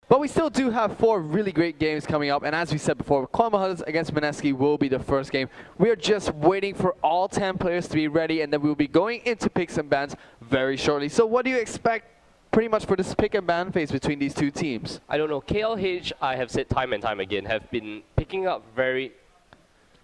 But we still do have 4 really great games coming up, and as we said before, Kuala Lumpur against Mineski will be the first game. We are just waiting for all 10 players to be ready, and then we'll be going into picks and bans very shortly. So what do you expect pretty much for this pick and ban phase between these two teams? I don't know. KLH, I have said time and time again, have been picking up very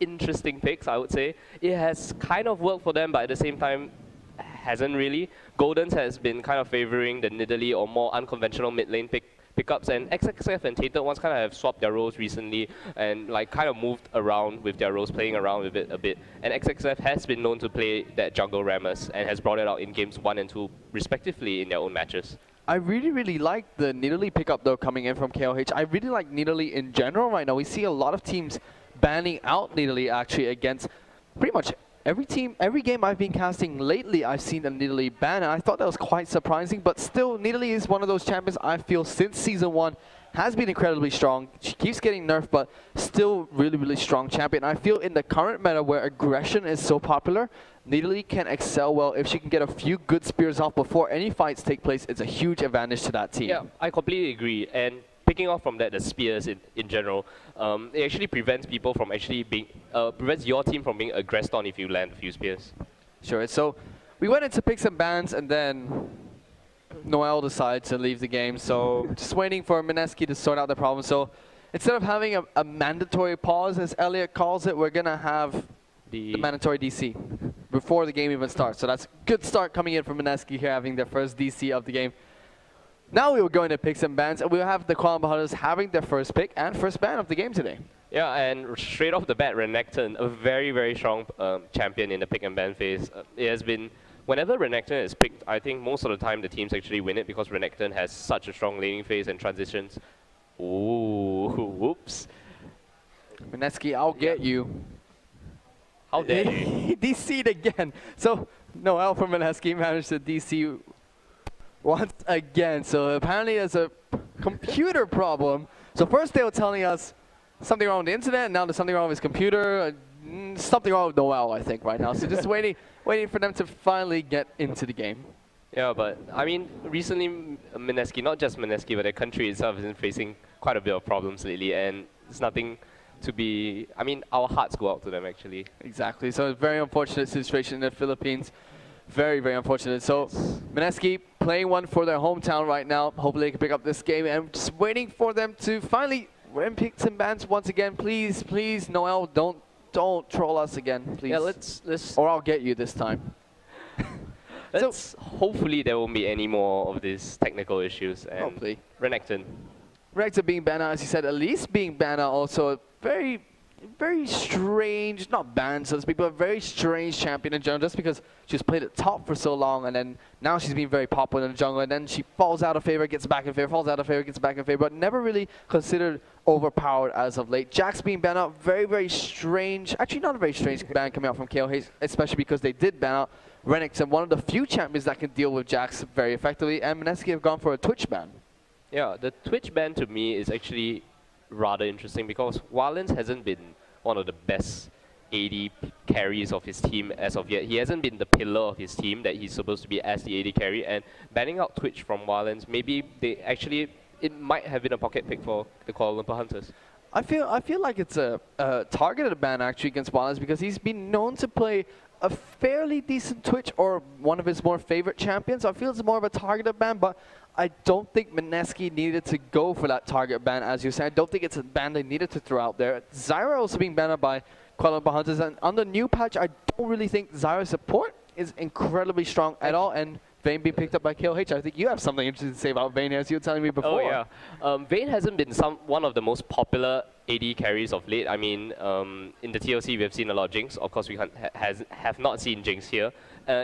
interesting picks, I would say. It has kind of worked for them, but at the same time, hasn't really. Golden's has been kind of favoring the Nidalee or more unconventional mid lane pickups, and XXF and Tated ones kind of have swapped their roles recently and like kind of moved around with their roles, playing around with it a bit. And XXF has been known to play that jungle Rammus and has brought it out in games 1 and 2 respectively in their own matches. I really like the Nidalee pickup though coming in from KLH. I really like Nidalee in general right now. We see a lot of teams banning out Nidalee actually against pretty much every team. Every game I've been casting lately, I've seen a Nidalee ban, and I thought that was quite surprising. But still, Nidalee is one of those champions I feel since Season 1 has been incredibly strong. She keeps getting nerfed, but still really strong champion. I feel in the current meta where aggression is so popular, Nidalee can excel well. If she can get a few good spears off before any fights take place, it's a huge advantage to that team. Yeah, I completely agree. And picking off from that, the spears in general, it actually prevents people from actually being, prevents your team from being aggressed on if you land a few spears. Sure, so we went into picks and bans, and then Noel decides to leave the game, so just waiting for Mineski to sort out the problem. So instead of having a mandatory pause, as Elliot calls it, we're going to have the mandatory DC before the game even starts. So that's a good start coming in from Mineski here, having their first DC of the game. Now we will go into picks and bans, and we'll have the Kuala Lumpur Hunters having their first pick and first ban of the game today. Yeah, and straight off the bat, Renekton, a very strong champion in the pick and ban phase. It has been, whenever Renekton is picked, I think most of the time the teams actually win it because Renekton has such a strong laning phase and transitions. Ooh, whoops. Mineski, I'll get you. How dare you? He DC'd again. So Noel from Mineski managed to DC once again. So apparently there's a computer problem. So first they were telling us something wrong with the internet, and now there's something wrong with his computer. Something wrong with Noel, I think, right now. So just waiting for them to finally get into the game. Yeah, but I mean, recently Mineski, not just Mineski, but the country itself has been facing quite a bit of problems lately, and it's nothing to be, I mean, our hearts go out to them actually. Exactly, so a very unfortunate situation in the Philippines. Very unfortunate. So Mineski playing one for their hometown right now. Hopefully they can pick up this game, and just waiting for them to finally win picks and bans once again. Please, Noel, don't troll us again, please. Yeah, let's or I'll get you this time. Hopefully there won't be any more of these technical issues. And hopefully. Renekton being banned out, as you said, Elise being banned out, also very strange, not banned so to speak, but a very strange champion in general, just because she's played at top for so long, and then now she's been very popular in the jungle, and then she falls out of favor, gets back in favor, falls out of favor, gets back in favor, but never really considered overpowered as of late. Jax being banned out, very strange, actually not a very strange ban coming out from KLH, especially because they did ban out Renekton, one of the few champions that can deal with Jax very effectively, and Mineski have gone for a Twitch ban. Yeah, the Twitch ban to me is actually rather interesting because Walens hasn't been one of the best AD carries of his team as of yet. He hasn't been the pillar of his team that he's supposed to be as the AD carry, and banning out Twitch from Walens, maybe it might have been a pocket pick for the Kuala Lumpur Hunters. I feel like it's a targeted ban actually against Walens because he's been known to play a fairly decent Twitch or one of his more favorite champions. I feel it's more of a targeted ban, but I don't think Mineski needed to go for that target ban, as you said. I don't think it's a ban they needed to throw out there. Zyra also being banned by Kuala Lumpur Hunters, and on the new patch, I don't really think Zyra's support is incredibly strong at all, and Vayne being picked up by KLH. I think you have something interesting to say about Vayne, as you were telling me before. Oh yeah, Vayne hasn't been one of the most popular AD carries of late. I mean, in the TLC we have seen a lot of Jinx. Of course, we have not seen Jinx here.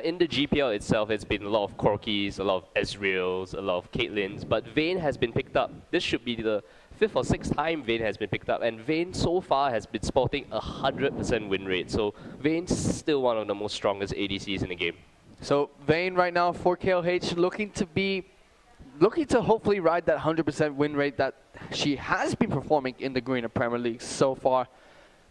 In the GPL itself, it's been a lot of Corkis, a lot of Ezreals, a lot of Caitlyn's, but Vayne has been picked up. This should be the 5th or 6th time Vayne has been picked up, and Vayne so far has been sporting 100% win rate. So Vayne's still one of the most strongest ADCs in the game. So Vayne right now for KLH looking to hopefully ride that 100% win rate that she has been performing in the Garena Premier League so far.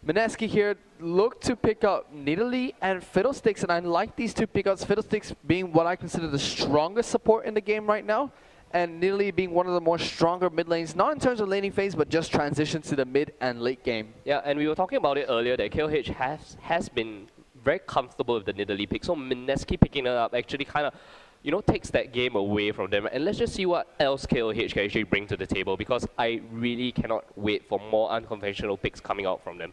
Mineski here looked to pick up Nidalee and Fiddlesticks, and I like these two pickups, Fiddlesticks being what I consider the strongest support in the game right now. and Nidalee being one of the more stronger mid lanes, not in terms of laning phase, but just transition to the mid and late game. Yeah, and we were talking about it earlier that KOH has been very comfortable with the Nidalee pick. So Mineski picking it up actually kind of, you know, takes that game away from them. And let's just see what else KOH can actually bring to the table, because I really cannot wait for more unconventional picks coming out from them.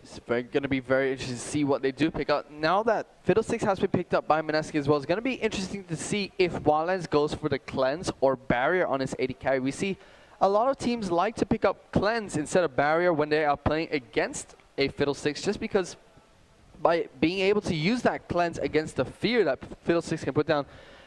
It's going to be very interesting to see what they do pick up. Now that Fiddlesticks has been picked up by Mineski as well, it's going to be interesting to see if Wildlands goes for the Cleanse or Barrier on his AD carry. We see a lot of teams like to pick up Cleanse instead of Barrier when they are playing against a Fiddlesticks, just because by being able to use that Cleanse against the fear that Fiddlesticks can put down,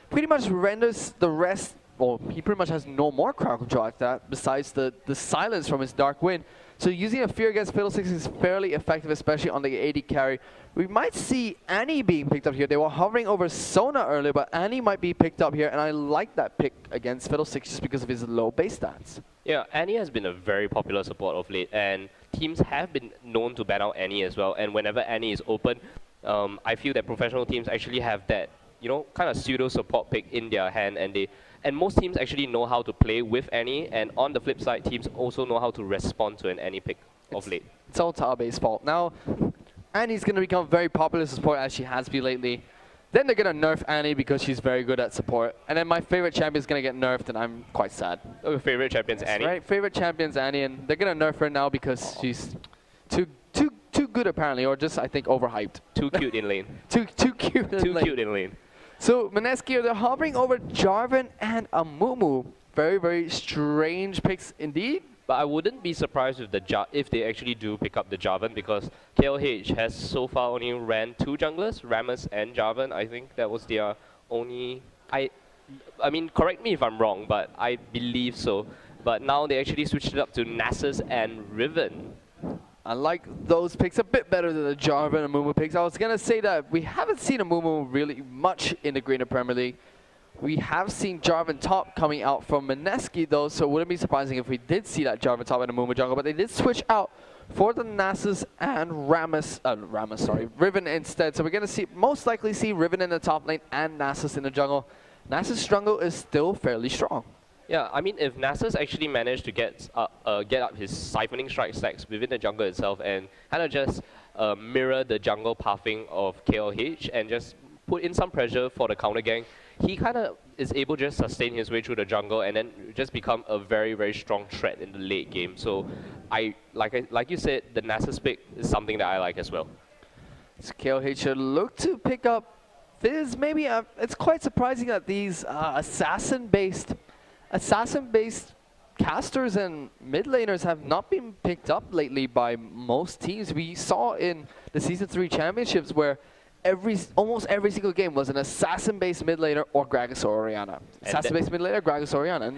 pretty much renders the rest, well, he pretty much has no more crowd control like that, besides the silence from his Dark Wind. So using a fear against Fiddlesticks is fairly effective, especially on the AD carry. We might see Annie being picked up here. They were hovering over Sona earlier, but Annie might be picked up here, and I like that pick against Fiddlesticks just because of his low base stats. Yeah, Annie has been a very popular support of late, and teams have been known to ban out Annie as well. And whenever Annie is open, I feel that professional teams actually have that, you know, kind of pseudo support pick in their hand, and most teams actually know how to play with Annie, and on the flip side, teams also know how to respond to an Annie pick of late. It's all Tabe's fault. Now, Annie's going to become very popular support as she has been lately. Then they're going to nerf Annie because she's very good at support. And then my favorite champion is going to get nerfed, and I'm quite sad. Oh, your favorite champion's Annie? Right, favorite champion's Annie, and they're going to nerf her now because she's too good apparently, or just, I think, overhyped. Too cute in lane. Too cute in Too lane. cute in lane. So Mineski, they're hovering over Jarvan and Amumu. Very, very strange picks indeed. But I wouldn't be surprised if they actually do pick up the Jarvan, because KLH has so far only ran 2 junglers, Rammus and Jarvan. I think that was their only... I mean, correct me if I'm wrong, but I believe so. But now they actually switched it up to Nasus and Riven. I like those picks a bit better than the Jarvan and Amumu picks. I was going to say that we haven't seen Amumu really much in the Garena Premier League. We have seen Jarvan top coming out from Mineski though, so it wouldn't be surprising if we did see that Jarvan top and Amumu jungle, but they did switch out for the Nasus and Riven instead. So we're going to most likely see Riven in the top lane and Nasus in the jungle. Nasus' jungle is still fairly strong. Yeah, I mean, if Nasus actually managed to get up his siphoning strike stacks within the jungle itself and kind of just mirror the jungle pathing of KLH and just put in some pressure for the counter gang, he kind of is able to just sustain his way through the jungle and then just become a very, very strong threat in the late game. So, like you said, the Nasus pick is something that I like as well. So KLH should look to pick up Fizz. Maybe it's quite surprising that these assassin-based casters and mid laners have not been picked up lately by most teams. We saw in the Season 3 championships where almost every single game was an assassin-based mid laner or Gragas or Orianna. Assassin-based mid laner, Gragas or Orianna.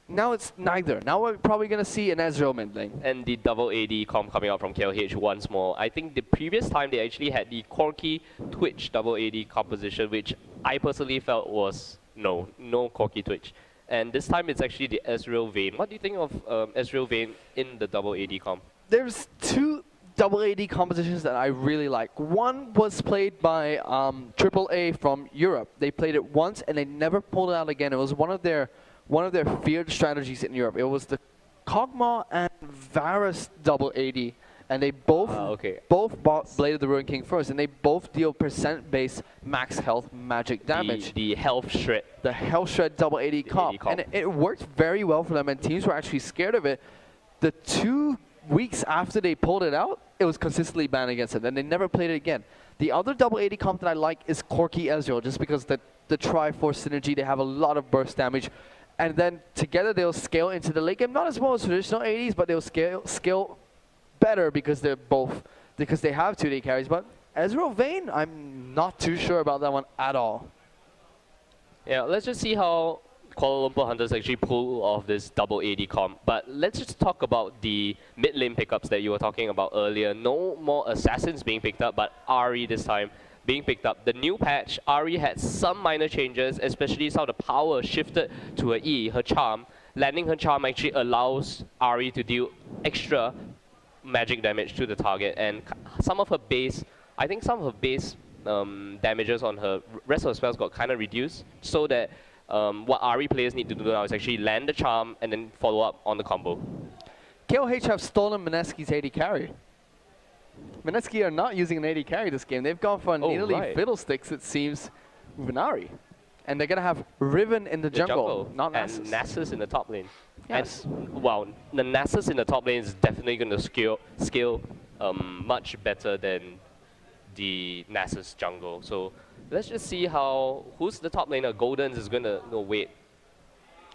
Now it's neither. Now we're probably going to see an Ezreal mid lane. And the double AD comp coming out from KLH once more. I think the previous time they actually had the Corki Twitch double AD composition, which I personally felt was no Corki Twitch. And this time it's actually the Ezreal Vayne. What do you think of Ezreal Vayne in the double AD comp? There's 2 double AD compositions that I really like. One was played by AAA from Europe. They played it once and they never pulled it out again. It was one of their feared strategies in Europe. It was the Kog'Maw and Varus double AD, and they both bought Blade of the Ruined King first, and they both deal percent-based max health magic damage. The health shred. The health shred double AD comp, and it worked very well for them, and teams were actually scared of it. The 2 weeks after they pulled it out, it was consistently banned against them, and they never played it again. The other double AD comp that I like is Corki Ezreal, just because the Triforce synergy, they have a lot of burst damage, and then together they'll scale into the late game, not as well as traditional ADs, but they'll scale better because they have 2D carries. But Ezreal Vayne, I'm not too sure about that one at all. Yeah, let's just see how Kuala Lumpur Hunters actually pull off this double AD comp. But let's just talk about the mid lane pickups that you were talking about earlier. No more assassins being picked up, but Ahri this time being picked up. The new patch, Ahri had some minor changes, especially how the power shifted to her E, her charm. Landing her charm actually allows Ahri to deal extra magic damage to the target, and some of her base, I think some of her base damages on her rest of the spells got kind of reduced, so that What Ari players need to do now is actually land the charm and then follow up on the combo. KOH have stolen Mineski's AD carry. Mineski are not using an AD carry this game. They've gone for an nearly Fiddlesticks, it seems, with an Ari. And they're going to have Riven in the jungle, not Nasus. And Nasus in the top lane. Yes. And, wow, the Nasus in the top lane is definitely going to scale much better than the Nasus jungle. So let's just see who's the top laner. Goldens is going to, no wait.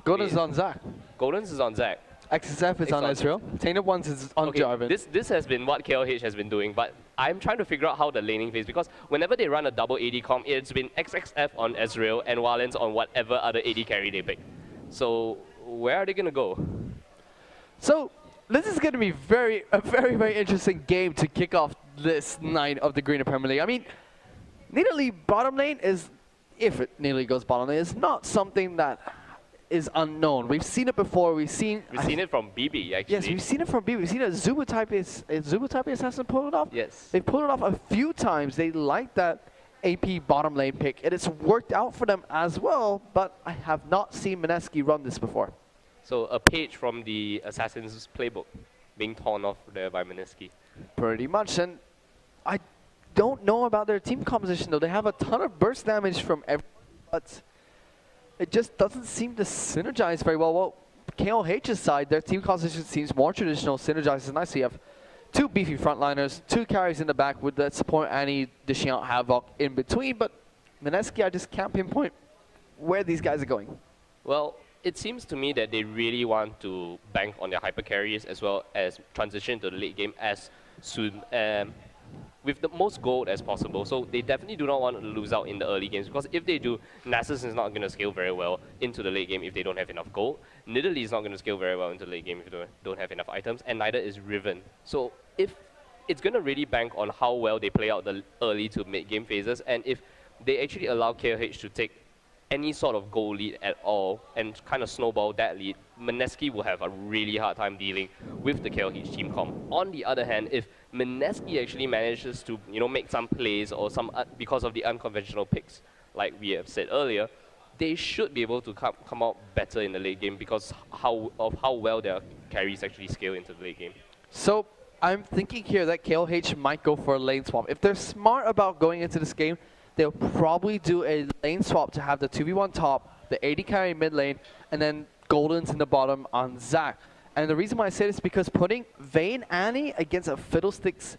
Goldens is on Zac. Goldens is on Zac. XSF is on Ezreal. Tainted Ones is on Jarvan. This has been what KLH has been doing, but I'm trying to figure out how the laning phase, because whenever they run a double AD comp, it's been XXF on Ezreal and Walens on whatever other AD carry they pick. So where are they going to go? So this is going to be a very interesting game to kick off this night of the Garena Premier League. I mean, Nidalee bottom lane is, if it Nidalee goes bottom lane, is not something that is unknown. We've seen it before. We've seen it from BB, actually. Yes, we've seen it from BB. We've seen a Zuba-type assassin pull it off. Yes. They've pulled it off a few times. They like that AP bottom lane pick, and it's worked out for them as well, but I have not seen Mineski run this before. So a page from the Assassin's playbook being torn off there by Mineski. Pretty much, and I don't know about their team composition though. They have a ton of burst damage from everyone, but it just doesn't seem to synergize very well. Well, KLH's side, their team composition seems more traditional, synergizes nicely. You have two beefy frontliners, two carries in the back with that support Annie dishing out Havoc in between, but Mineski, I just can't pinpoint where these guys are going. Well, it seems to me that they really want to bank on their hyper carries as well as transition to the late game as soon with the most gold as possible. So they definitely do not want to lose out in the early games, because if they do, Nasus is not going to scale very well into the late game if they don't have enough gold. Nidalee is not going to scale very well into the late game if they don't have enough items, and neither is Riven. So if it's going to really bank on how well they play out the early to mid game phases, and if they actually allow KLH to take any sort of goal lead at all and kind of snowball that lead, Mineski will have a really hard time dealing with the KLH team comp. On the other hand, if Mineski actually manages to make some plays or some because of the unconventional picks, like we have said earlier, they should be able to come out better in the late game because of how well their carries actually scale into the late game. So I'm thinking here that KLH might go for a lane swap. If they're smart about going into this game, they'll probably do a lane swap to have the 2v1 top, the AD carry mid lane, and then Golden's in the bottom on Zac. And the reason why I say this is because putting Vayne Annie against a Fiddlesticks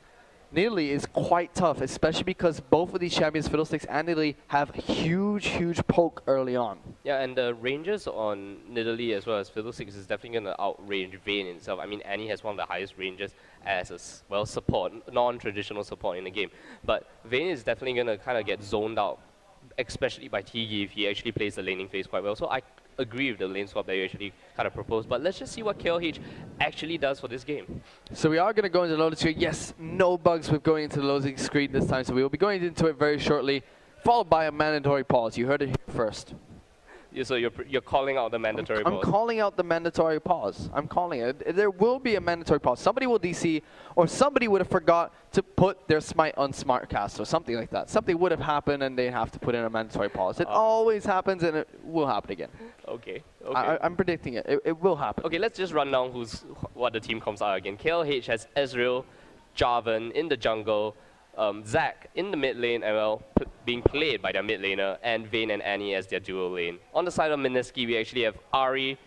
Nidalee is quite tough, especially because both of these champions, Fiddlesticks and Nidalee, have huge poke early on. Yeah, and the ranges on Nidalee as well as Fiddlesticks is definitely going to outrange Vayne itself. I mean, Annie has one of the highest ranges as a support, non-traditional support in the game. But Vayne is definitely going to kind of get zoned out, especially by Tigi if he actually plays the laning phase quite well. So I agree with the lane swap that you actually kind of proposed, but let's just see what KLH actually does for this game. So we are going to go into the loading screen. Yes, no bugs with going into the loading screen this time, so we will be going into it very shortly, followed by a mandatory pause. You heard it here first. Yeah, so you're calling out the mandatory pause? I'm calling out the mandatory pause. I'm calling it. There will be a mandatory pause. Somebody will DC, or somebody would have forgot to put their smite on SmartCast or something like that. Something would have happened and they have to put in a mandatory pause. It always happens and it will happen again. Okay. I'm predicting it. It will happen. Okay, let's just run down what the team comps are again. KLH has Ezreal, Jarvan in the jungle, Zac in the mid lane, and well, being played by their mid laner, and Vayne and Annie as their dual lane. On the side of Mineski, we actually have Ari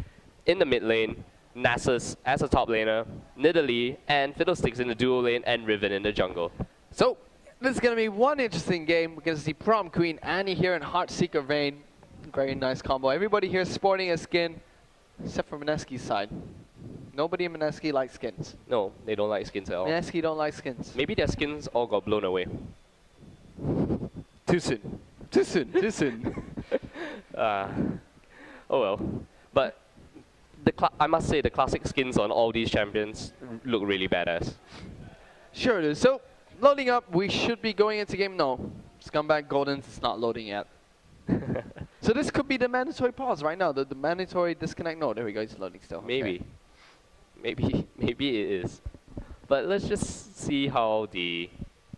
in the mid lane, Nasus as a top laner, Nidalee and Fiddlesticks in the dual lane, and Riven in the jungle. So, this is going to be one interesting game. We're going to see Prom Queen Annie here and Heartseeker Vayne. Very nice combo. Everybody here sporting a skin, except for Mineski's side. Nobody in Mineski likes skins. No, they don't like skins at all. Mineski don't like skins. Maybe their skins all got blown away. Too soon. Too soon. Too soon. Oh well. But I must say the classic skins on all these champions look really badass. Sure it is. So, loading up, we should be going into game. No. Scumbag Golden's is not loading yet. So this could be the mandatory pause right now. The mandatory disconnect. No, there we go. It's loading still. Maybe. Okay. Maybe it is. But let's just see how the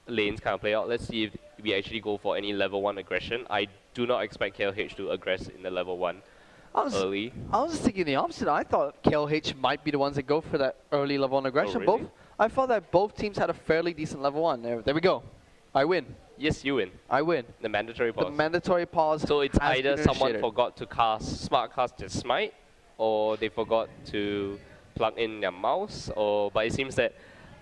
lanes kind of play out. Let's see if we actually go for any level 1 aggression. I do not expect KLH to aggress in the level 1 early. I was thinking the opposite. I thought KLH might be the ones that go for that early level 1 aggression. Oh, really? I thought that both teams had a fairly decent level 1. There we go. I win. Yes, you win. I win. The mandatory pause. The mandatory pause. So it's either someone initiated. forgot to smart cast their smite, or they forgot to plug in their mouse, but it seems that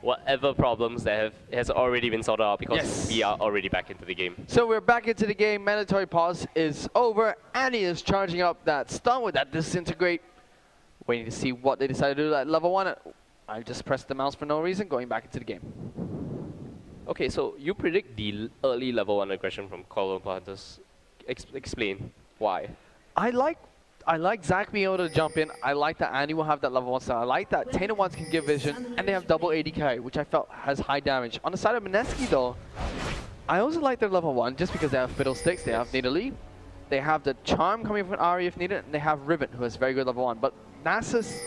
whatever problems that has already been sorted out because we are already back into the game. So we're back into the game. Mandatory pause is over. Annie is charging up that stun with that disintegrate. Waiting to see what they decide to do at level 1. I just pressed the mouse for no reason, going back into the game. Okay, so you predict the early level 1 aggression from Kuala Lumpur. Just explain why. I like Zach being able to jump in. I like that Annie will have that level 1 style. I like that Tainted Ones can give vision, and they have double AD carry, which I felt has high damage. On the side of Mineski though, I also like their level 1 just because they have Fiddlesticks, they have Nidalee, they have the Charm coming from Ari if needed, and they have Riven, who has very good level 1. But NASA's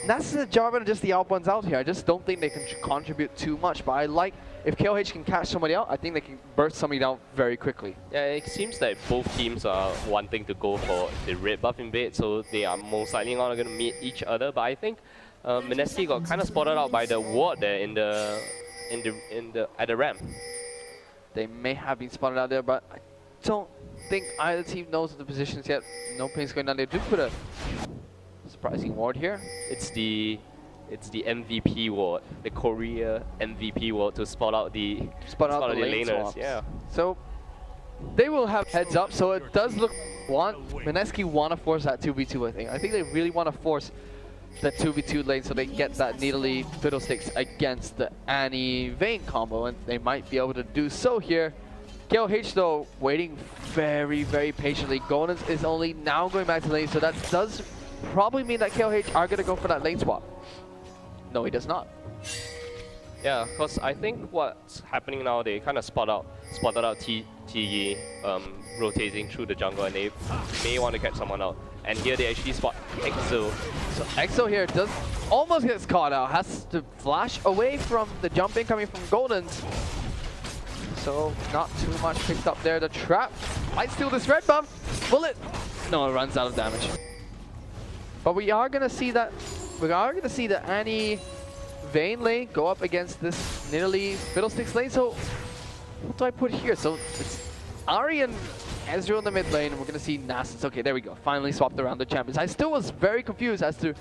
a Jarvan and just the out ones out here. I just don't think they can contribute too much, but I like if KLH can catch somebody out, I think they can burst somebody down very quickly. Yeah, it seems that both teams are wanting to go for the red buff invade, so they are most likely not going to meet each other. But I think Mineski got kind of spotted out by the ward there at the ramp. They may have been spotted out there, but I don't think either team knows the positions yet. No pain's going down. They do put a surprising ward here. It's the MVP ward, the Korea MVP ward to spot out the lane laners. swaps. Yeah. So they will have heads up. So it does look Mineski want to force that 2v2. I think they really want to force that 2v2 lane so they get that Nidalee Fiddlesticks against the Annie Vayne combo, and they might be able to do so here. KLH though waiting very, very patiently. Gonans is only now going back to lane, so that does probably mean that KLH are going to go for that lane swap. No, he does not. Yeah, because I think what's happening now, they kind of spotted out TE rotating through the jungle, and they may want to catch someone out. And here they actually spot EXO. So EXO here does almost gets caught out, has to flash away from the jump in coming from Goldens. So not too much picked up there. The trap might steal this red buff. Bullet. No, it runs out of damage. But we are gonna see that. We are gonna see the Annie Vayne lane go up against this Nidalee Fiddlesticks lane. So what do I put here? So it's Ari and Ezreal in the mid lane, and we're gonna see Nasus. Okay, there we go. Finally swapped around the champions. I still was very confused as to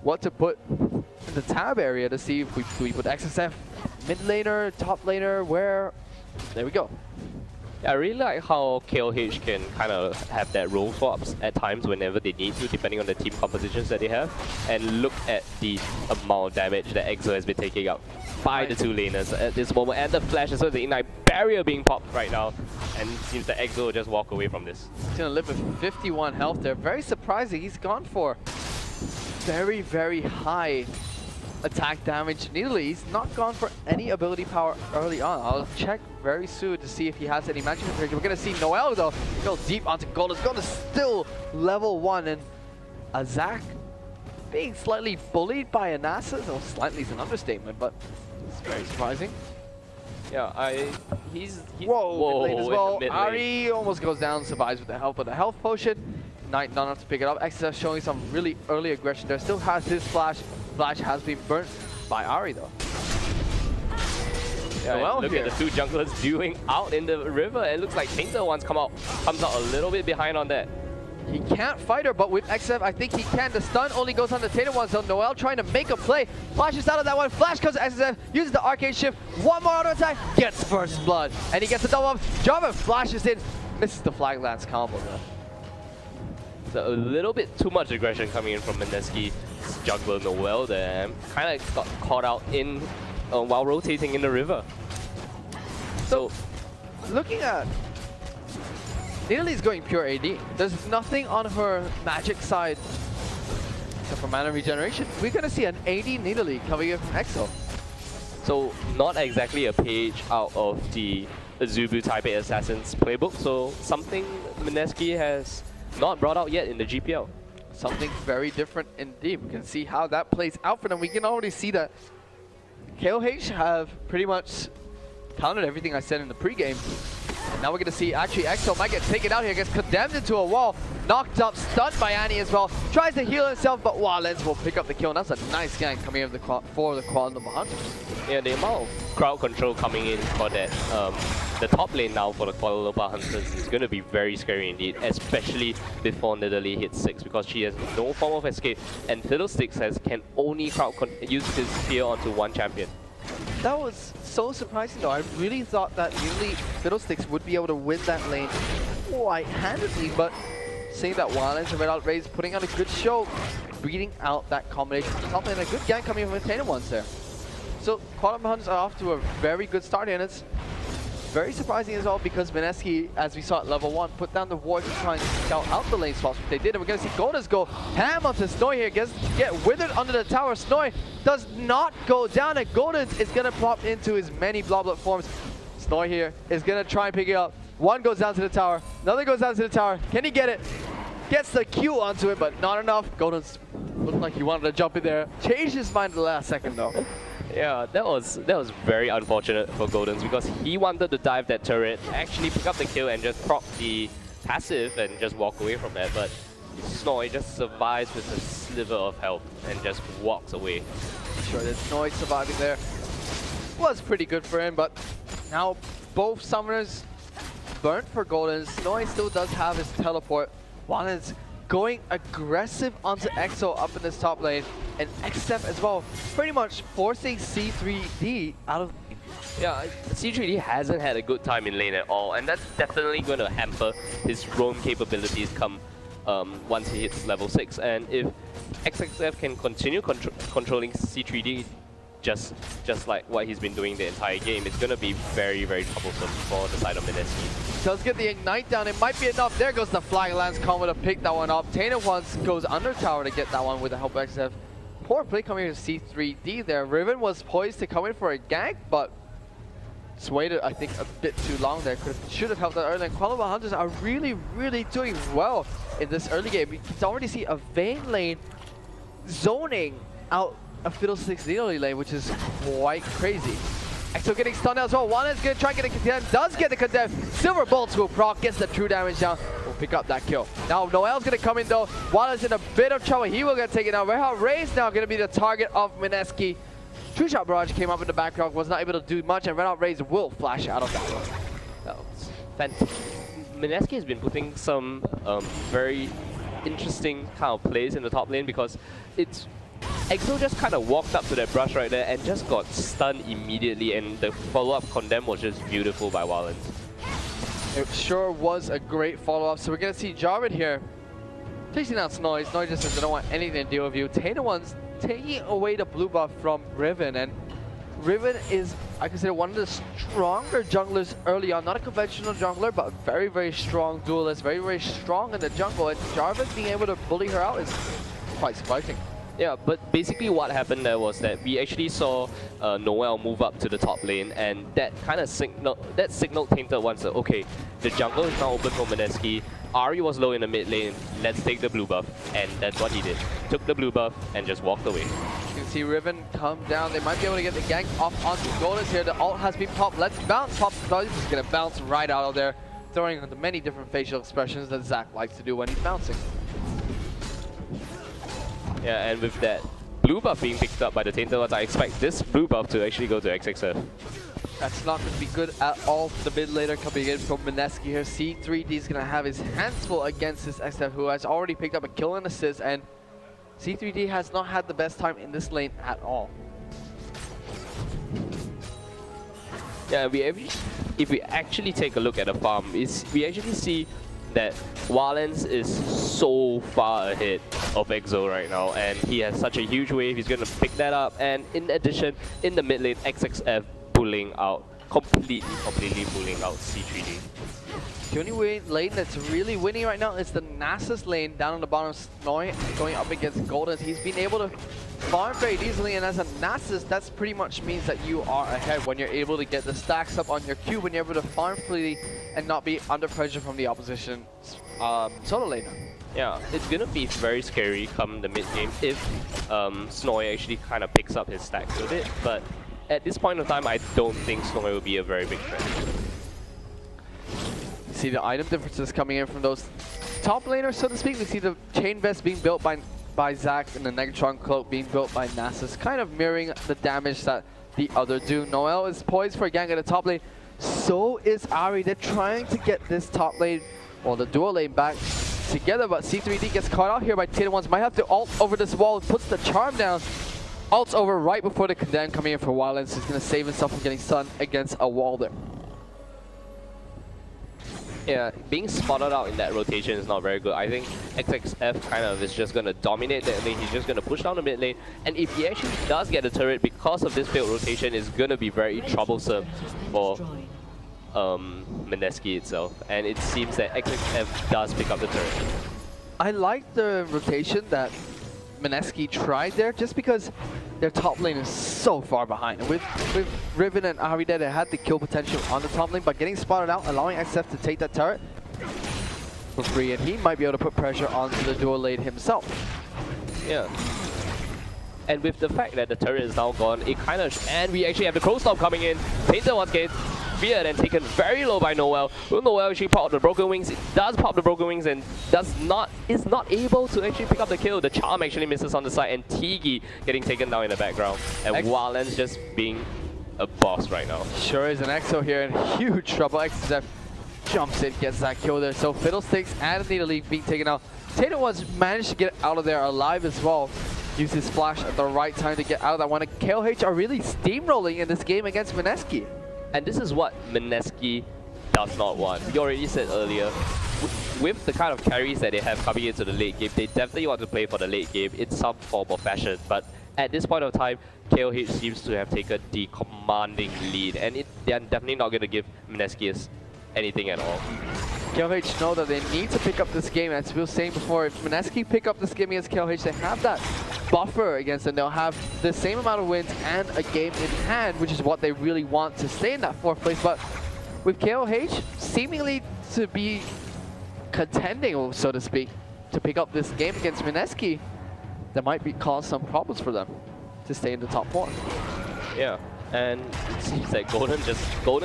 what to put in the tab area to see if we put XSF mid laner, top laner, where. There we go. Yeah, I really like how KLH can kind of have that role swaps at times whenever they need to, depending on the team compositions that they have. And look at the amount of damage that EXO has been taking up by the two laners at this moment. And the flash as well, the Ignite barrier being popped right now. And it seems that EXO will just walk away from this. He's going to live with 51 health there. Very surprising. He's gone for very, very high attack damage. Nidalee, he's not gone for any ability power early on. I'll check very soon to see if he has any magic information. We're going to see Noel though go deep onto gold. It's going to still level 1, and Azak being slightly bullied by a Nasus. Oh, slightly is an understatement, but it's very surprising. Yeah, he's whoa, mid lane as well. Mid lane. Ari almost goes down, survives with the help of the health potion. Knight not enough to pick it up. XSF showing some really early aggression there. Still has his flash. Flash has been burnt by Ari though. Yeah, well, look at the two junglers dueling out in the river. It looks like Tainted Ones comes out a little bit behind on that. He can't fight her, but with XF, I think he can. The stun only goes on the Tainted Ones, so Noel trying to make a play. Flashes out of that one. Flash comes to XF, uses the arcade shift. One more auto attack, gets first blood. And he gets a double up. Jarvan flashes in. Misses the flag lance combo though. So a little bit too much aggression coming in from Mineski. Jungler Noel there. Kind of got caught out in while rotating in the river. So looking at Nidalee's going pure AD. There's nothing on her magic side except for mana regeneration. We're going to see an AD Nidalee coming in from EXO. So not exactly a page out of the Azubu Type A Assassins playbook. So something Mineski has not brought out yet in the GPL. Something very different indeed. We can see how that plays out for them. We can already see that KLH have pretty much countered everything I said in the pregame. Now we're going to see actually EXO might get taken out here, gets condemned into a wall, knocked up, stunned by Annie as well. Tries to heal himself, but Walens will pick up the kill. And that's a nice gank coming in for the Kuala Lumpur Hunters. Yeah, the amount of crowd control coming in for that, the top lane now for the Kuala Lumpur Hunters is going to be very scary indeed, especially before Nidalee hits 6, because she has no form of escape, and Fiddlesticks can only use his spear onto one champion. That was so surprising though. I really thought that usually Fiddlesticks would be able to win that lane quite handedly, but seeing that Walens and Red Out Rays putting on a good show, beating out that combination top lane, a good gank coming from Tatum once there. So Kuala Lumpur Hunters are off to a very good start, and it's very surprising as well because Mineski, as we saw at level 1, put down the ward to try and scout out the lane spots, which they did. And we're going to see Golders go ham onto Snoy here, get withered under the tower. Snoy does not go down, and Golders is going to pop into his many Bloblet forms. Snoy here is going to try and pick it up. One goes down to the tower, another goes down to the tower. Can he get it? Gets the Q onto it, but not enough. Golders looked like he wanted to jump in there. Changed his mind at the last second though. Yeah, that was very unfortunate for Goldens because he wanted to dive that turret, actually pick up the kill and just proc the passive and just walk away from that. But Snoy just survives with a sliver of health and just walks away. Sure, that Snoy surviving there was pretty good for him, but now both summoners burnt for Goldens. Snoy still does have his teleport. Walens going aggressive onto EXO up in this top lane, and XF as well, pretty much forcing C3D out of. Yeah, C3D hasn't had a good time in lane at all, and that's definitely going to hamper his roam capabilities come once he hits level 6. And if XXF can continue controlling C3D just like what he's been doing the entire game, it's going to be very, very troublesome for the side of Mineski. Does get the Ignite down, it might be enough. There goes the Flying Lance combo to pick that one up. Tana once goes under tower to get that one with the help of XF. Poor play coming here to C3D there. Riven was poised to come in for a gank, but just waited, I think, a bit too long there. Should have helped that early. And Kuala Lumpur Hunters are really, really doing well in this early game. You can already see a Vayne lane zoning out a Fiddlesticks Nidalee lane, which is quite crazy. EXO getting stunned as well. One is going to try and get a condemn, does get the condemn. Silver Bolts will proc, gets the true damage down, will pick up that kill. Now Noel's going to come in though. One is in a bit of trouble, he will get taken out. Red Hot Ray's now going to be the target of Mineski. True Shot Barrage came up in the background, was not able to do much, and Red Hot Rays will flash out of that one. That was fantastic. Mineski has been putting some very interesting kind of plays in the top lane because it's EXO just kind of walked up to that brush right there and just got stunned immediately, and the follow-up condemn was just beautiful by Walens. It sure was a great follow-up. So we're going to see Jarvid here chasing out Snoy. Snoy just says, I don't want anything to deal with you. Tana one's taking away the blue buff from Riven, and Riven is, I consider, one of the stronger junglers early on. Not a conventional jungler, but a very, very strong duelist. Very, very strong in the jungle, and Jarvid being able to bully her out is quite surprising. Yeah, but basically what happened there was that we actually saw Noel move up to the top lane, and that kind of signaled Tainted once that, okay, the jungle is now open for Mineski. Ahri was low in the mid lane, let's take the blue buff, and that's what he did. Took the blue buff and just walked away. You can see Riven come down, they might be able to get the gank off onto Goldens here. The ult has been popped, let's bounce. Pop is just going to bounce right out of there, throwing the many different facial expressions that Zach likes to do when he's bouncing. Yeah, and with that blue buff being picked up by the Tainted Ones, I expect this blue buff to actually go to XXF. That's not going to be good at all for the mid laner coming in from Mineski here. C3D is going to have his hands full against this XF, who has already picked up a kill and assist, and C3D has not had the best time in this lane at all. Yeah, if we actually take a look at the farm, we actually see that Walens is so far ahead of EXO right now, and he has such a huge wave. He's going to pick that up, and in addition, in the mid lane, XXF pulling out, completely pulling out C3D. The only lane that's really winning right now is the Nasus lane down on the bottom. Snoy going up against Goldens. He's been able to farm very easily, and as a Nasus, that pretty much means that you are ahead when you're able to get the stacks up on your Q, when you're able to farm freely and not be under pressure from the opposition solo laner. Yeah, it's going to be very scary come the mid game if Snoy actually kind of picks up his stacks with it, but at this point of time, I don't think Snoy will be a very big threat. see the item differences coming in from those top laners, so to speak. We see the chain vest being built by Zac and the Negatron cloak being built by Nasus, kind of mirroring the damage that the other do. Noel is poised for a gank at the top lane. So is Ari. They're trying to get this top lane, or the dual lane, back together, but C3D gets caught out here by Tatum1s. Might have to ult over this wall, puts the charm down. Ults over right before the Condemn coming in for Wildlands. He's going to save himself from getting stunned against a wall there. Yeah, being spotted out in that rotation is not very good. I think XXF kind of is just going to dominate that lane. He's just going to push down the mid lane. And if he actually does get a turret, because of this failed rotation, it's going to be very troublesome for Mineski itself. And it seems that XXF does pick up the turret. I like the rotation that Mineski tried there, just because their top lane is so far behind. With Riven and Ari there, they had the kill potential on the top lane, but getting spotted out, allowing XF to take that turret for free, and he might be able to put pressure onto the dual lane himself. Yeah. And with the fact that the turret is now gone, it kind of... And we actually have the Crow Storm coming in. Painter once again, feared and taken very low by Noel. Will Noel actually pop the Broken Wings? It does pop the Broken Wings and is not able to actually pick up the kill. The charm actually misses on the side, and Tigi getting taken down in the background. And Wildlands just being a boss right now. Sure is. An EXO here in huge trouble. XF jumps in, gets that kill there. So Fiddlesticks and Nidalee being taken out. Tatum1s managed to get out of there alive as well. Use his flash at the right time to get out of that one. KLH are really steamrolling in this game against Mineski. And this is what Mineski does not want. We already said earlier, with the kind of carries that they have coming into the late game, they definitely want to play for the late game in some form or fashion. But at this point of time, KLH seems to have taken the commanding lead, and they're definitely not going to give Mineski anything at all. KLH know that they need to pick up this game. As we were saying before, if Mineski pick up this game against KLH, they have that buffer against them. They'll have the same amount of wins and a game in hand, which is what they really want to stay in that 4th place. But with KLH seemingly to be contending, so to speak, to pick up this game against Mineski, that might cause some problems for them to stay in the top 4. Yeah. And it seems that Golden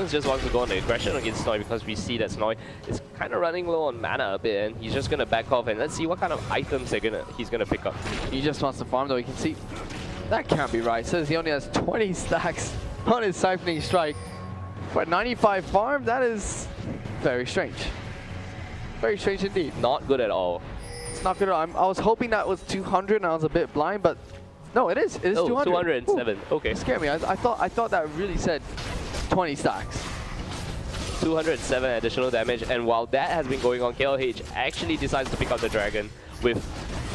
just wants to go on the aggression against Snoy, because we see that Snoy is kind of running low on mana a bit, and he's just going to back off, and let's see what kind of items he's going to pick up. He just wants to farm though. You can see that can't be right. It says he only has 20 stacks on his Siphoning Strike. For 95 farm, that is very strange. Very strange indeed. Not good at all. It's not good at all. I was hoping that was 200 and I was a bit blind, but no, it is. It is 200. 207. Ooh, okay. It scared me. I thought that really said 20 stacks. 207 additional damage, and while that has been going on, KLH actually decides to pick up the Dragon with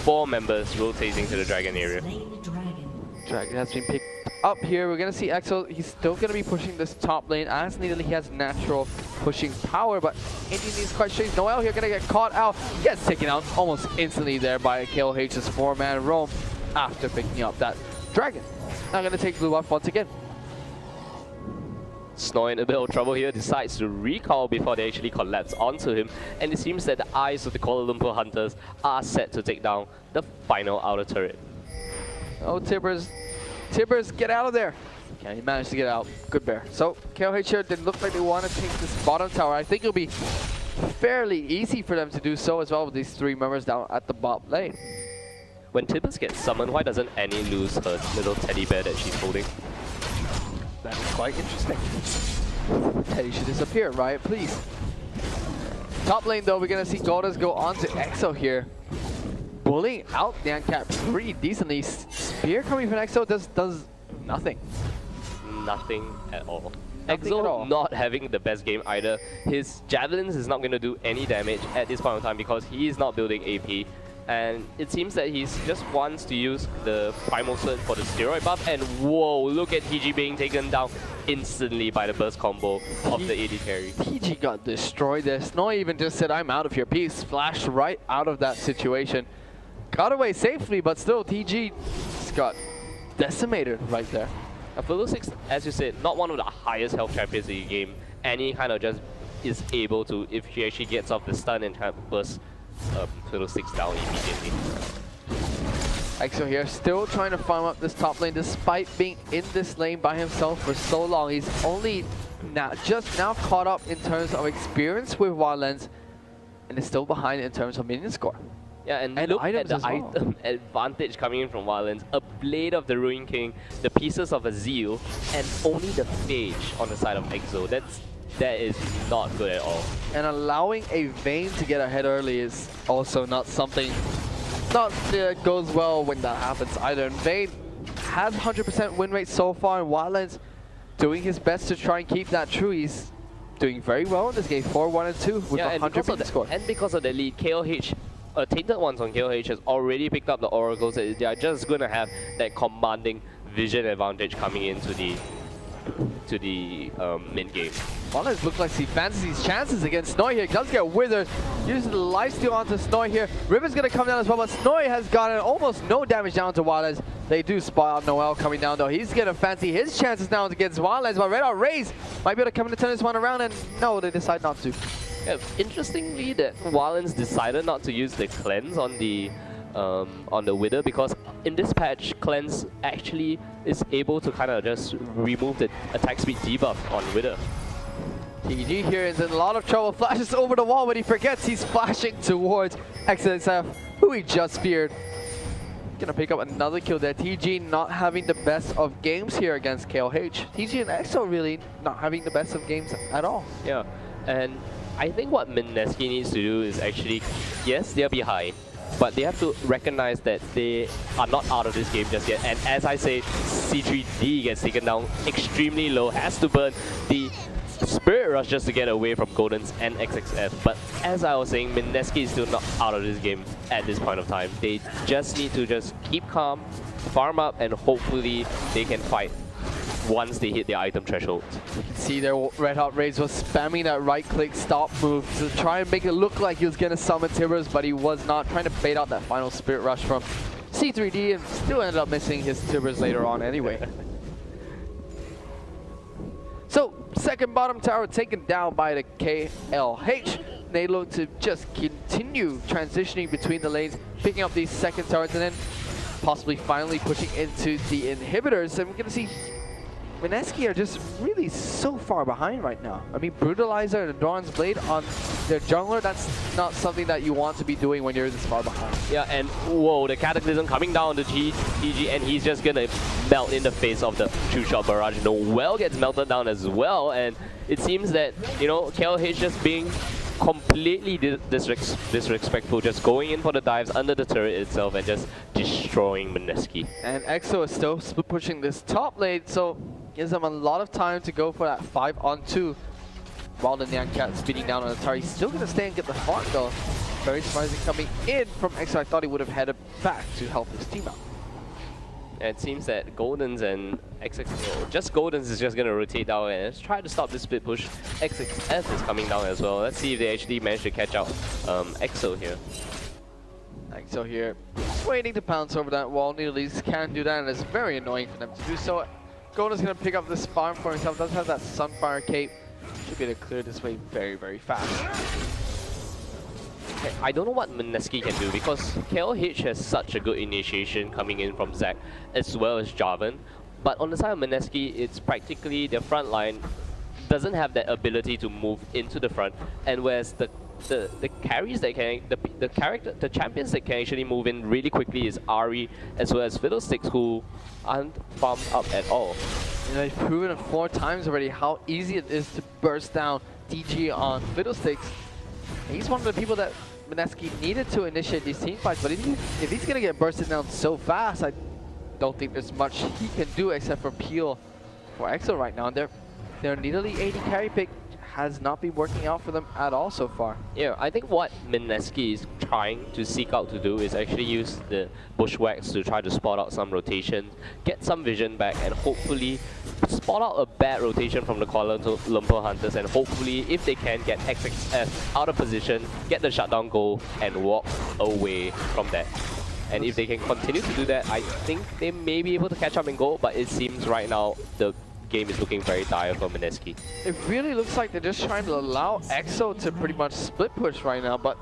4 members rotating to the Dragon area. Dragon has been picked up here. We're going to see EXO. He's still going to be pushing this top lane. As needed, he has natural pushing power, but Indian is quite strange. Noel here going to get caught out. He gets taken out almost instantly there by KLH's 4-man roam after picking up that Dragon. Now going to take blue buff once again. Snoy in a bit of trouble here, decides to recall before they actually collapse onto him, and it seems that the eyes of the Kuala Lumpur Hunters are set to take down the final outer turret. Oh, Tibbers, get out of there. Okay, he managed to get out. Good bear. So, KLH here didn't look like they want to take this bottom tower. I think it'll be fairly easy for them to do so as well with these 3 members down at the bot lane. When Tibbers gets summoned, why doesn't Annie lose her little teddy bear that she's holding? That is quite interesting. Teddy should disappear, Riot, please. Top lane though, we're going to see Goldas go on to EXO here. Bullying out Nyancat pretty decently. Spear coming from EXO does nothing. Nothing at all. Nothing at all. EXO not having the best game either. His Javelins is not going to do any damage at this point in time because he is not building AP. And it seems that he just wants to use the Primal Surge for the steroid buff. And whoa, look at TG being taken down instantly by the burst combo of the AD carry. TG got destroyed there. Snow even just said, I'm out of here. Peace flashed right out of that situation. Got away safely, but still TG just got decimated right there. Fiddlesticks, as you said, not one of the highest health champions in the game. Annie kind of just is able to, if she actually gets off the stun and kind of burst Fiddlesticks down immediately. EXO here still trying to farm up this top lane despite being in this lane by himself for so long. He's only now just now caught up in terms of experience with Wildlands, and is still behind in terms of minion score. Yeah, and look at items the as well. item advantage coming in from Wildlands. A Blade of the Ruin King, the pieces of a Zeal, and only the Phage on the side of Exo. That is not good at all. And allowing a Vayne to get ahead early is also not something goes well when that happens either. And Vayne has 100% win rate so far, and Wildlands doing his best to try and keep that true. He's doing very well in this game, 4-1 and 2 with 100 win score. And because of the lead, KLH, Tainted Ones on KLH has already picked up the oracles. They are just going to have that commanding vision advantage coming into the mid game. Wildlands looks like he fancies his chances against Snoy here. Does get withered. Uses the lifesteal onto Snoy here. Riven's going to come down as well, but Snoy has gotten almost no damage down to Wildlands. They do spot out Noel coming down though. He's going to fancy his chances now against Wildlands, but Red Out Rays might be able to come in to turn this one around, and no, they decide not to. Yeah, interestingly, that Wildlands decided not to use the cleanse on the Wither, because in this patch, cleanse actually is able to kind of just remove the attack speed debuff on Wither. TG here is in a lot of trouble. Flashes over the wall, but he forgets he's flashing towards XSF, who he just feared. Gonna pick up another kill there. TG not having the best of games here against KLH. TG and EXO really not having the best of games at all. Yeah, and I think what Mineski needs to do is actually, yes, they're behind, but they have to recognize that they are not out of this game just yet. And as I say, C3D gets taken down extremely low, has to burn the Spirit Rush just to get away from Goldens and XXF. But as I was saying, Mineski is still not out of this game at this point of time. They just need to just keep calm, farm up, and hopefully they can fight once they hit the item threshold. You can see there Red Hot Rays was spamming that right click stop move to try and make it look like he was going to summon Tibbers, but he was not, trying to bait out that final Spirit Rush from C3D, and still ended up missing his Tibbers later on anyway. So, second bottom tower taken down by the KLH. They look to just continue transitioning between the lanes, picking up these second towers, and then possibly finally pushing into the inhibitors. And we're going to see Mineski are just really so far behind right now. I mean, Brutalizer and Doran's Blade on their jungler, that's not something that you want to be doing when you're this far behind. Yeah, and whoa, the Cataclysm coming down to TG, and he's just gonna melt in the face of the True Shot Barrage. Noel gets melted down as well, and it seems that, you know, KLH just being completely disrespectful, just going in for the dives under the turret itself and just destroying Mineski. And EXO is still pushing this top lane, so gives them a lot of time to go for that 5-on-2. While the Nyan Cat speeding down on the tower, he's still going to stay and get the farm though. Very surprising coming in from EXO. I thought he would have headed back to help his team out. And it seems that Goldens and XXF, just Goldens is just going to rotate down and try to stop this split push. XXF is coming down as well. Let's see if they actually manage to catch out EXO here. Okay, I don't know what Mineski can do, because KLH has such a good initiation coming in from Zac as well as Jarvan. But on the side of Mineski, it's practically their front line doesn't have that ability to move into the front, and whereas the carries that can, the champions that can actually move in really quickly is Ahri as well as Fiddlesticks, who aren't farmed up at all. You know, they've proven it 4 times already how easy it is to burst down DG on Fiddlesticks. He's one of the people that Mineski needed to initiate these team fights, but if he's going to get bursted down so fast, I don't think there's much he can do except for peel for EXO right now. And their nearly 80 carry pick has not been working out for them at all so far. Yeah, I think what Mineski is trying to seek out to do is actually use the bushwhacks to try to spot out some rotation, get some vision back, and hopefully spot out a bad rotation from the Kuala Lumpur Hunters, and hopefully, if they can, get XXF out of position, get the shutdown goal, and walk away from that. And if they can continue to do that, I think they may be able to catch up in goal, but it seems right now the game is looking very dire for Mineski. It really looks like they're just trying to allow EXO to pretty much split push right now, but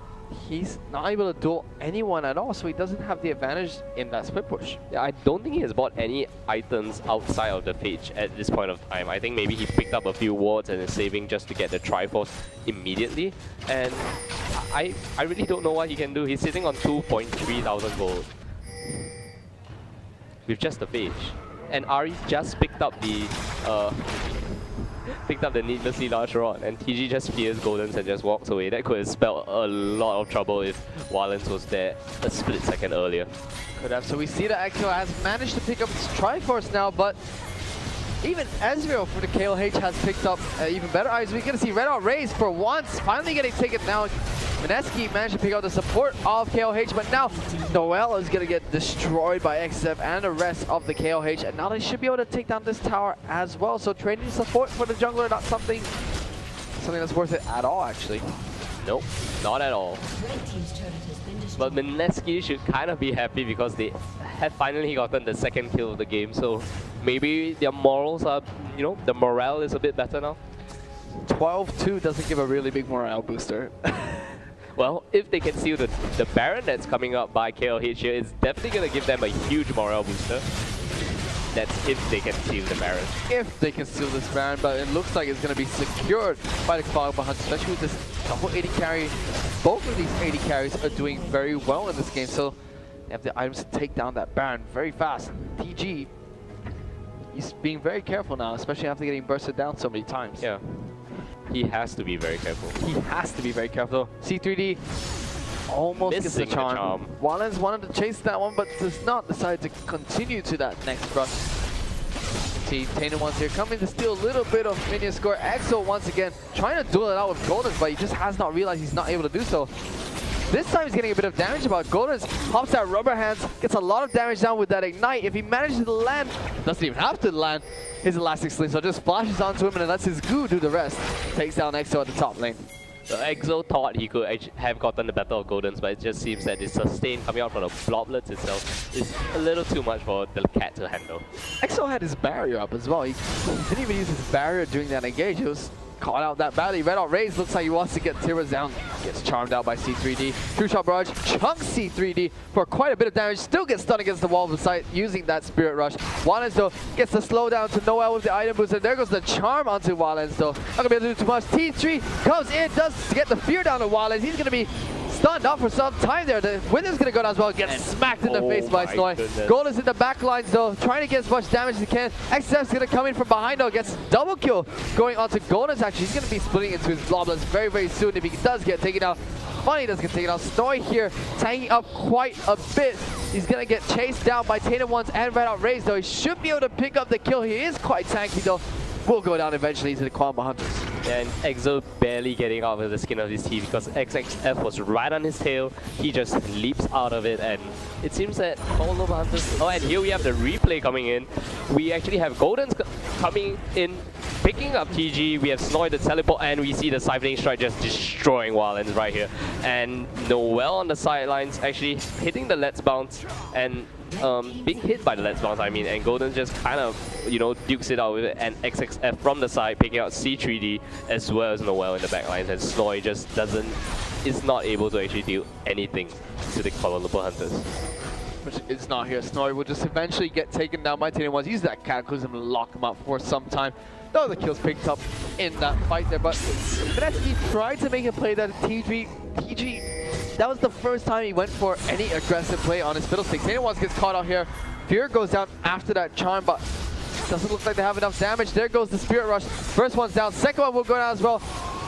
he's not able to duel anyone at all, so he doesn't have the advantage in that split push. Yeah, I don't think he has bought any items outside of the page at this point of time. I think maybe he picked up a few wards and is saving just to get the Triforce immediately. And I really don't know what he can do. He's sitting on 2.3 thousand gold with just the page. And Ari just picked up the needlessly large rod, and TG just fears Goldens and just walks away. That could have spelled a lot of trouble if Walens was there a split second earlier. Could have. So we see that Exo has managed to pick up his Triforce now, but even Ezreal for the KLH has picked up even better items. We're going to see Red Out Raze for once, finally getting taken down. Mineski managed to pick out the support of KLH, but now Noel is going to get destroyed by XF and the rest of the KLH, and now they should be able to take down this tower as well. So trading support for the jungler, not something that's worth it at all, actually. Nope, not at all. But Mineski should kind of be happy because they have finally gotten the second kill of the game, so maybe their morals are, you know, the morale is a bit better now. 12-2 doesn't give a really big morale booster. Well, if they can seal the Baron that's coming up by KLH here, it's definitely going to give them a huge morale booster. That's if they can seal the Baron. If they can steal this Baron, but it looks like it's going to be secured by the Kuala Lumpur Hunters, especially with this double 80 carry. Both of these 80 carries are doing very well in this game, so they have the items to take down that Baron very fast. TG, he's being very careful now, especially after getting bursted down so many times. Yeah. He has to be very careful. He has to be very careful. C3D almost gets the charm. Walens wanted to chase that one, but does not decide to continue to that next rush. See, Tainted One's here coming to steal a little bit of minion score. Exo once again trying to duel it out with Goldens, but he just has not realized he's not able to do so. This time he's getting a bit of damage, but Goldens hops out rubber hands, gets a lot of damage down with that ignite. If he manages to land, doesn't even have to land his elastic sling, so just flashes onto him and lets his goo do the rest. Takes down Exo at the top lane. So Exo thought he could have gotten the better of Goldens, but it just seems that the sustain coming out from the bloblets itself is a little too much for the cat to handle. Exo had his barrier up as well. He didn't even use his barrier during that engage. It was caught out that badly. Red Out Raze looks like he wants to get Tiras down. Gets charmed out by C3D. True Shot Barrage chunks C3D for quite a bit of damage. Still gets stunned against the wall of the site using that Spirit Rush. Walens though gets the slowdown to Noel with the item booster. There goes the charm onto Walens though. Not gonna be able to do too much. T3 comes in, does get the fear down to Walens. He's gonna be stunned up for some time there. The Wither's gonna go down as well. Gets smacked in the face by Snoy. Gold is in the back lines though, trying to get as much damage as he can. XF's gonna come in from behind though, gets double kill going onto Goldens. Actually, he's gonna be splitting into his bloblets very, very soon if he does get taken out. Funny does get taken out. Snoy here tanking up quite a bit. He's gonna get chased down by Tainted Ones and Red Out Raze though. He should be able to pick up the kill. He is quite tanky though. Will go down eventually to the Kuala Lumpur Hunters. And Exo barely getting out of the skin of his teeth because XXF was right on his tail. He just leaps out of it, and it seems that Kuala Lumpur Hunters... Oh, and here we have the replay coming in. We actually have Goldens coming in, picking up TG. We have Snoy the teleport, and we see the Siphoning Strike just destroying Walens right here. And Noel on the sidelines actually hitting the Let's Bounce, and being hit by the Let's Bounce, I mean, and Golden just kind of, you know, dukes it out with it, and XXF from the side picking out C3D as well as Noel in the backlines, and Snoy just is not able to actually do anything to the Kuala Lumpur Hunters. Which is not here. Snoy will just eventually get taken down by Tainted Ones. Use that Cataclysm to lock him up for some time. Though the kills picked up in that fight there, but Mineski tried to make a play that TG, that was the first time he went for any aggressive play on his Fiddlesticks. Tainted Ones gets caught out here. Fear goes down after that charm, but doesn't look like they have enough damage. There goes the Spirit Rush. First one's down, second one will go down as well.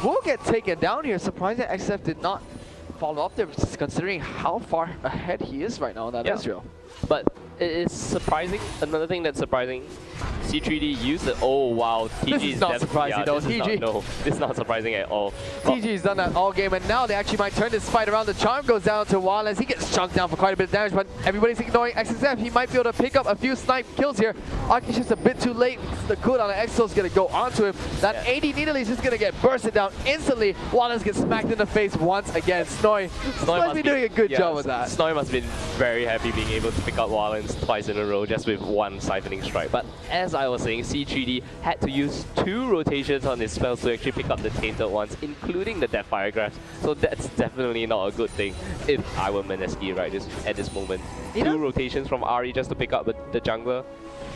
Will get taken down here. Surprising that XF did not follow up there, considering how far ahead he is right now on that Ezreal. But it is surprising. Another thing that's surprising, C3D used it. Oh wow, TG this is not surprising though. TG. No, this is not surprising at all. TG's done that all game, and now they actually might turn this fight around. The charm goes down to Walens. He gets chunked down for quite a bit of damage, but everybody's ignoring XXF. He might be able to pick up a few snipe kills here. Aki's just a bit too late. The cooldown on Exo's gonna go onto him. That 80 Needle is just gonna get bursted down instantly. Walens gets smacked in the face once again. Snoy must be doing a good job with that. Snoy must have been very happy being able to pick up Walens twice in a row just with one Siphoning Strike. But as I was saying, C3D had to use 2 rotations on his spells to actually pick up the tainted ones, including the Deathfire Grabs. So that's definitely not a good thing if I were Mineski at this moment. 2 rotations from Ari just to pick up the jungler.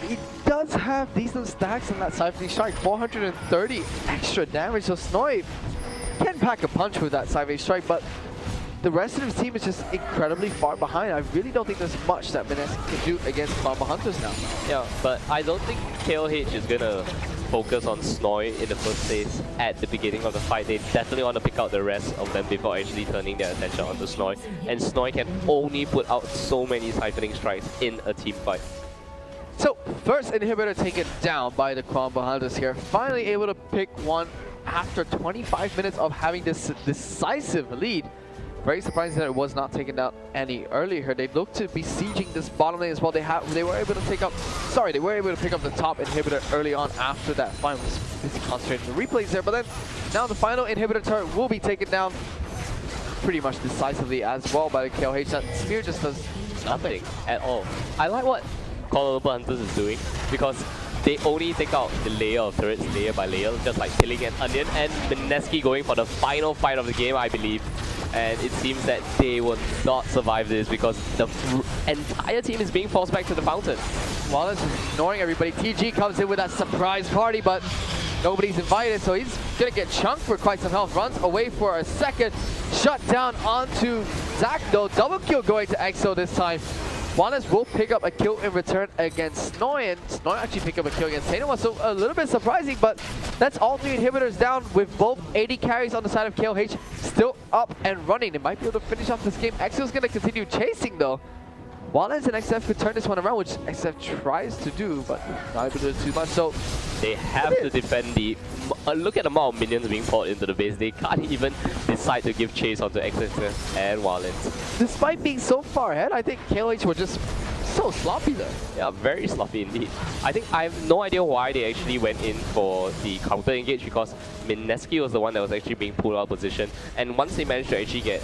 He does have decent stacks on that Siphoning Strike, 430 extra damage, so Snowy can pack a punch with that Siphoning Strike, but the rest of his team is just incredibly far behind. I really don't think there's much that Mineski can do against Mamba Hunters now. Yeah, but I don't think KLH is gonna focus on Snowy in the first phase at the beginning of the fight. They definitely want to pick out the rest of them before actually turning their attention onto Snowy. And Snowy can only put out so many Siphoning Strikes in a team fight. So, first inhibitor taken down by the Kuala Lumpur Hunters here. Finally able to pick one after 25 minutes of having this decisive lead. Very surprising that it was not taken down any earlier. They looked to be sieging this bottom lane as well. They were able to pick up the top inhibitor early on after that final. Busy concentrating the replays there, but then now the final inhibitor turret will be taken down pretty much decisively as well by the KLH. That spear just does nothing at all. I like what Kuala Lumpur Hunters is doing because they only take out the layer of turrets layer by layer, just like peeling an onion, and Mineski going for the final fight of the game, I believe. And it seems that they will not survive this because the entire team is being forced back to the fountain. Wallace is ignoring everybody. TG comes in with that surprise party, but nobody's invited, so he's gonna get chunked for quite some health. Runs away for a second, shut down onto Zach though. Double kill going to EXO this time. Wallace will pick up a kill in return against Snowy, and Snowy actually pick up a kill against Tatum. So a little bit surprising, but that's all 3 inhibitors down with both 80 carries on the side of KLH still up and running. They might be able to finish off this game. EXO's going to continue chasing though. Wallace and XF could turn this one around, which XF tries to do, but not able to do too much. So they have to defend the... look at the amount of minions being poured into the base. They can't even decide to give chase onto XF and Wallace. Despite being so far ahead, I think KLH were just so sloppy there. Yeah, very sloppy indeed. I think I have no idea why they actually went in for the counter engage because Mineski was the one that was actually being pulled out of position. And once they managed to actually get,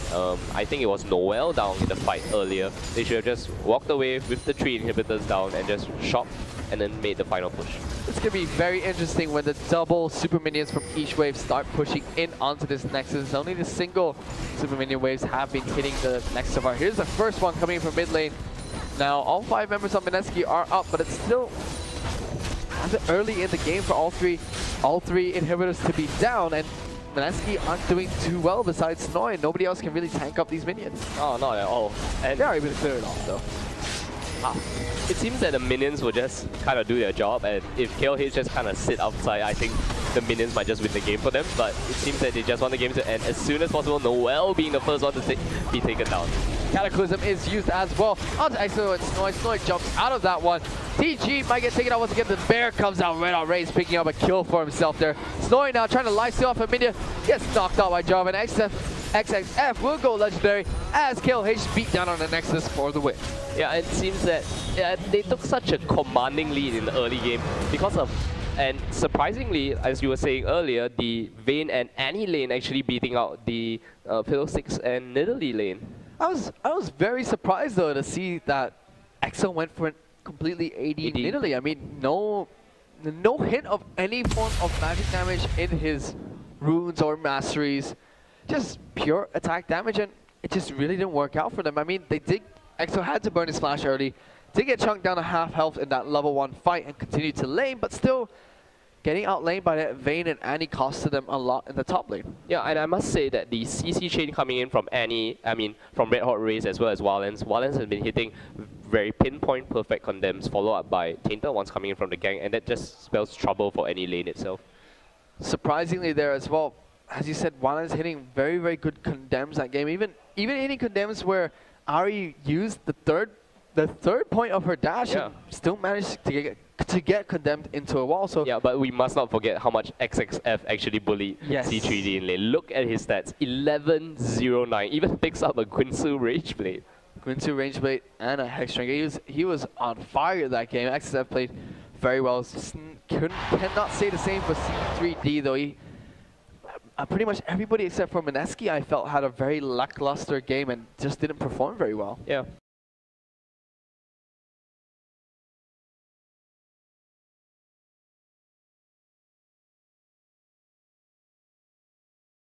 I think it was Noel down in the fight earlier, they should have just walked away with the 3 inhibitors down and just shocked and then made the final push. It's going to be very interesting when the double super minions from each wave start pushing in onto this Nexus. Only the single super minion waves have been hitting the Nexus so far. Here's the first one coming from mid lane. Now, all 5 members of Mineski are up, but it's still rather early in the game for all three inhibitors to be down, and Mineski aren't doing too well besides Snowy, and nobody else can really tank up these minions. Oh, not at all. And they are able to clear it off, though. It seems that the minions will just kind of do their job, and if KLH just kind of sit outside, I think the minions might just win the game for them, but it seems that they just want the game to end as soon as possible, Noel being the first one to be taken down. Cataclysm is used as well. Onto EXO and Snowy. Snowy jumps out of that one. TG might get taken out once again. The bear comes out red on Raze, picking up a kill for himself there. Snowy now trying to lifesteal off a minion. Gets knocked out by Jarvan. XXF will go legendary as KLH beat down on the Nexus for the win. Yeah, it seems that they took such a commanding lead in the early game because of, and surprisingly, as you were saying earlier, the Vayne and Annie lane actually beating out the Fiddlesticks and Nidalee lane. I was very surprised though to see that EXO went for a completely AD Nidalee. I mean, no hint of any form of magic damage in his runes or masteries. Just pure attack damage, and it just really didn't work out for them. I mean, EXO had to burn his flash early, did get chunked down to half health in that level 1 fight and continued to lane, but still getting outlaned by that Vayne and Annie costed them a lot in the top lane. Yeah, and I must say that the CC chain coming in from from Red Hot Raze as well as Wallens has been hitting very pinpoint perfect condemns, followed up by Tainted ones coming in from the gang, and that just spells trouble for any lane itself. Surprisingly there as well, as you said, Wallens hitting very, very good condemns that game. Even hitting condemns where Ari used the third point of her dash and still managed to get condemned into a wall. So yeah, but we must not forget how much XXF actually bullied C3D in lane. Look at his stats, 11-0-9. Even picks up a Guinsoo Rangeblade. Guinsoo Rangeblade and a Hexdrinker. He was on fire that game. XXF played very well. Cannot say the same for C3D though. Pretty much everybody except for Mineski, I felt, had a very lackluster game and just didn't perform very well. Yeah.